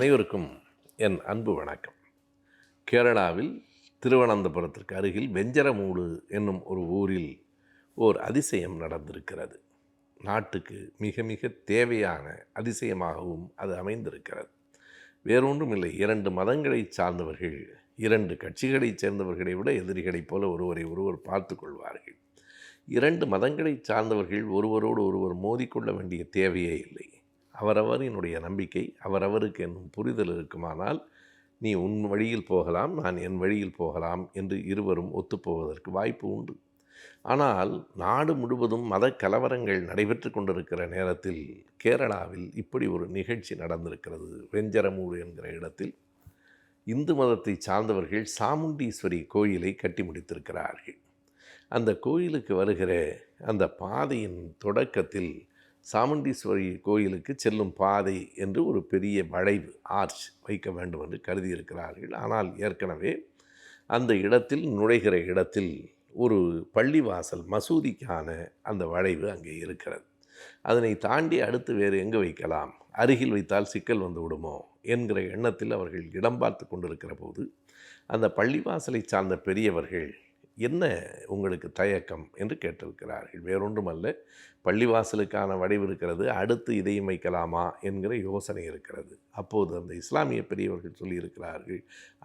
அனைவருக்கும் என் அன்பு வணக்கம். கேரளாவில் திருவனந்தபுரத்திற்கு அருகில் வெஞ்சரமூடு என்னும் ஒரு ஊரில் ஓர் அதிசயம் நடந்திருக்கிறது. நாட்டுக்கு மிக மிக தேவையான அதிசயமாகவும் அது அமைந்திருக்கிறது. வேறொன்றும் இல்லை, 2 மதங்களை சார்ந்தவர்கள், 2 கட்சிகளைச் சேர்ந்தவர்களை விட எதிரிகளைப் போல ஒருவரை ஒருவர் பார்த்து கொள்வார்கள். 2 மதங்களைச் சார்ந்தவர்கள் ஒருவரோடு ஒருவர் மோதிக்கொள்ள வேண்டிய தேவையே இல்லை. அவரவரினுடைய நம்பிக்கை அவரவருக்கு என்னும் புரிதல் இருக்குமானால் நீ உன் வழியில் போகலாம், நான் என் வழியில் போகலாம் என்று இருவரும் ஒத்துப்போவதற்கு வாய்ப்பு உண்டு. ஆனால் நாடு முழுவதும் மத கலவரங்கள் நடைபெற்று கொண்டிருக்கிற நேரத்தில் கேரளாவில் இப்படி ஒரு நிகழ்ச்சி நடந்திருக்கிறது. வெஞ்சரமூடு என்கிற இடத்தில் இந்து மதத்தை சார்ந்தவர்கள் சாமுண்டீஸ்வரி கோயிலை கட்டி முடித்திருக்கிறார்கள். அந்த கோயிலுக்கு வருகிற அந்த பாதையின் தொடக்கத்தில் சாமுண்டீஸ்வரி கோயிலுக்கு செல்லும் பாதை என்று ஒரு பெரிய வளைவு ஆர்ச் வைக்க வேண்டும் என்று கருதியிருக்கிறார்கள். ஆனால் ஏற்கனவே அந்த இடத்தில் நுழைகிற இடத்தில் ஒரு பள்ளிவாசல் மசூதிக்கான அந்த வளைவு அங்கே இருக்கிறது. அதனை தாண்டி அடுத்து வேறு எங்கே வைக்கலாம், அருகில் வைத்தால் சிக்கல் வந்து விடுமோ என்கிற எண்ணத்தில் அவர்கள் இடம் பார்த்து கொண்டிருக்கிற போது அந்த பள்ளிவாசலை சார்ந்த பெரியவர்கள் என்ன உங்களுக்கு தயக்கம் என்று கேட்டிருக்கிறார்கள். வேறொன்றுமல்ல, பள்ளிவாசலுக்கான வடிவு இருக்கிறது, அடுத்து இதையும் வைக்கலாமா என்கிற யோசனை இருக்கிறது. அப்போது அந்த இஸ்லாமிய பெரியவர்கள் சொல்லியிருக்கிறார்கள்,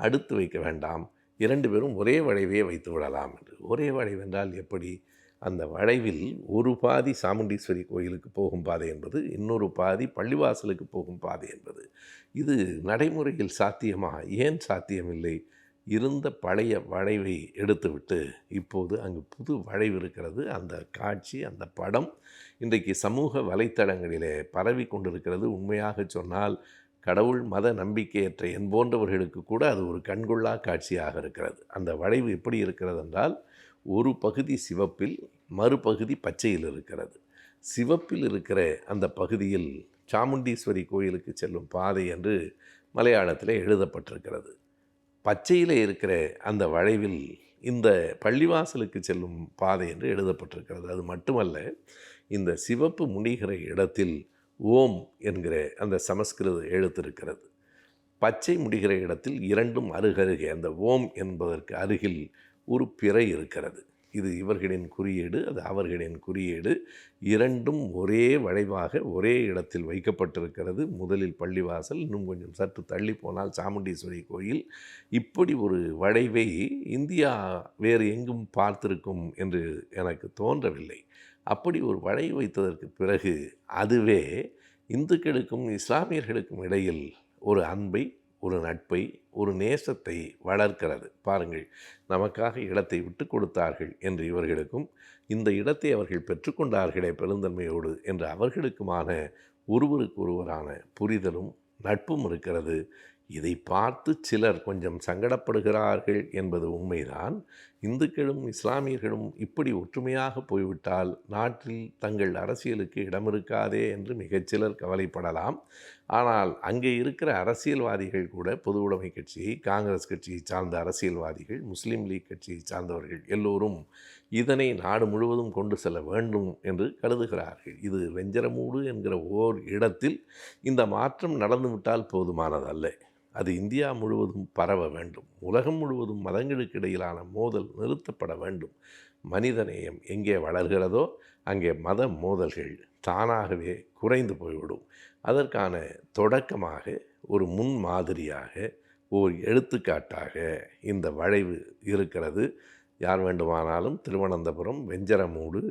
அடுத்து வைக்க வேண்டாம், 2 பேரும் ஒரே வளைவே வைத்து விடலாம் என்று. ஒரே வளைவென்றால் எப்படி? அந்த வளைவில் ஒரு பாதி சாமுண்டீஸ்வரி கோயிலுக்கு போகும் பாதை என்பது, இன்னொரு பாதி பள்ளிவாசலுக்கு போகும் பாதை என்பது. இது நடைமுறையில் சாத்தியமா? ஏன் சாத்தியமில்லை? இருந்த பழைய வளைவை எடுத்துவிட்டு இப்போது அங்கு புது வளைவு இருக்கிறது. அந்த காட்சி, அந்த படம் இன்றைக்கு சமூக வலைத்தளங்களிலே பரவி கொண்டிருக்கிறது. உண்மையாக சொன்னால் கடவுள் மத நம்பிக்கையற்ற என் போன்றவர்களுக்கு கூட அது ஒரு கண்கொள்ளா காட்சியாக இருக்கிறது. அந்த வளைவு எப்படி இருக்கிறது என்றால், ஒரு பகுதி சிவப்பில், மறுபகுதி பச்சையில் இருக்கிறது. சிவப்பில் இருக்கிற அந்த பகுதியில் சாமுண்டீஸ்வரி கோயிலுக்கு செல்லும் பாதை என்று மலையாளத்திலே எழுதப்பட்டிருக்கிறது. பச்சையில் இருக்கிற அந்த வளைவில் இந்த பள்ளிவாசலுக்கு செல்லும் பாதை என்று எழுதப்பட்டிருக்கிறது. அது மட்டுமல்ல, இந்த சிவப்பு முடிகிற இடத்தில் ஓம் என்கிற அந்த சமஸ்கிருத எழுத்து இருக்கிறது. பச்சை முடிகிற இடத்தில் 2ம் அருகருகே அந்த ஓம் என்பதற்கு அருகில் ஒரு பிறை இருக்கிறது. இது இவர்களின் குறியீடு, அது அவர்களின் குறியீடு. 2ம் ஒரே வளைவாக ஒரே இடத்தில் வைக்கப்பட்டிருக்கிறது. முதலில் பள்ளிவாசல், இன்னும் கொஞ்சம் சற்று தள்ளி போனால் சாமுண்டீஸ்வரி கோயில். இப்படி ஒரு வளைவை இந்தியா வேறு எங்கும் பார்த்திருக்கும் என்று எனக்கு தோன்றவில்லை. அப்படி ஒரு வளைவு வைத்ததற்கு பிறகு அதுவே இந்துக்களுக்கும் இஸ்லாமியர்களுக்கும் இடையில் ஒரு அன்பை, ஒரு நட்பை, ஒரு நேசத்தை வளர்க்கிறது. பாருங்கள், நமக்காக இடத்தை விட்டு கொடுத்தார்கள் என்று இவர்களுக்கும், இந்த இடத்தை அவர்கள் பெற்றுக்கொண்டார்களே பெருந்தன்மையோடு என்று அவர்களுக்குமான ஒருவருக்கு ஒருவரான புரிதலும் நட்பும் இருக்கிறது. இதை பார்த்து சிலர் கொஞ்சம் சங்கடப்படுகிறார்கள் என்பது உண்மைதான். இந்துக்களும் இஸ்லாமியர்களும் இப்படி ஒற்றுமையாக போய்விட்டால் நாட்டில் தங்கள் அரசியலுக்கு இடம் இருக்காதே என்று மிகச்சிலர் கவலைப்படலாம். ஆனால் அங்கே இருக்கிற அரசியல்வாதிகள் கூட, பொது உடைமை கட்சி, காங்கிரஸ் கட்சியை சார்ந்த அரசியல்வாதிகள், முஸ்லீம் லீக் கட்சியை சார்ந்தவர்கள் எல்லோரும் இதனை நாடு முழுவதும் கொண்டு செல்ல வேண்டும் என்று கருதுகிறார்கள். இது வெஞ்சரமூடு என்கிற ஓர் இடத்தில் இந்த மாற்றம் நடந்துவிட்டால் போதுமானதல்ல. அது இந்தியா முழுவதும் பரவ வேண்டும். உலகம் முழுவதும் மதங்களுக்கு இடையிலான மோதல் நிறுத்தப்பட வேண்டும். மனிதநேயம் எங்கே வளர்கிறதோ அங்கே மத மோதல்கள் தானாகவே குறைந்து போய்விடும். அதற்கான தொடக்கமாக, ஒரு முன்மாதிரியாக, ஓர் எடுத்துக்காட்டாக இந்த வளைவு இருக்கிறது. யார் வேண்டுமானாலும் திருவனந்தபுரம் வெஞ்சரமூடு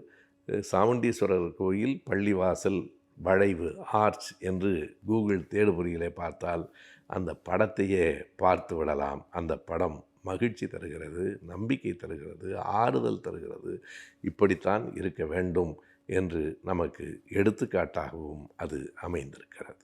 சாமுண்டீஸ்வரர் கோயில் பள்ளிவாசல் வளைவு ஆர்ச் என்று கூகுள் தேடுபொறியிலே பார்த்தால் அந்த படத்தையே பார்த்து விடலாம். அந்த படம் மகிழ்ச்சி தருகிறது, நம்பிக்கை தருகிறது, ஆறுதல் தருகிறது. இப்படித்தான் இருக்க வேண்டும் என்று நமக்கு எடுத்துக்காட்டாகவும் அது அமைந்திருக்கிறது.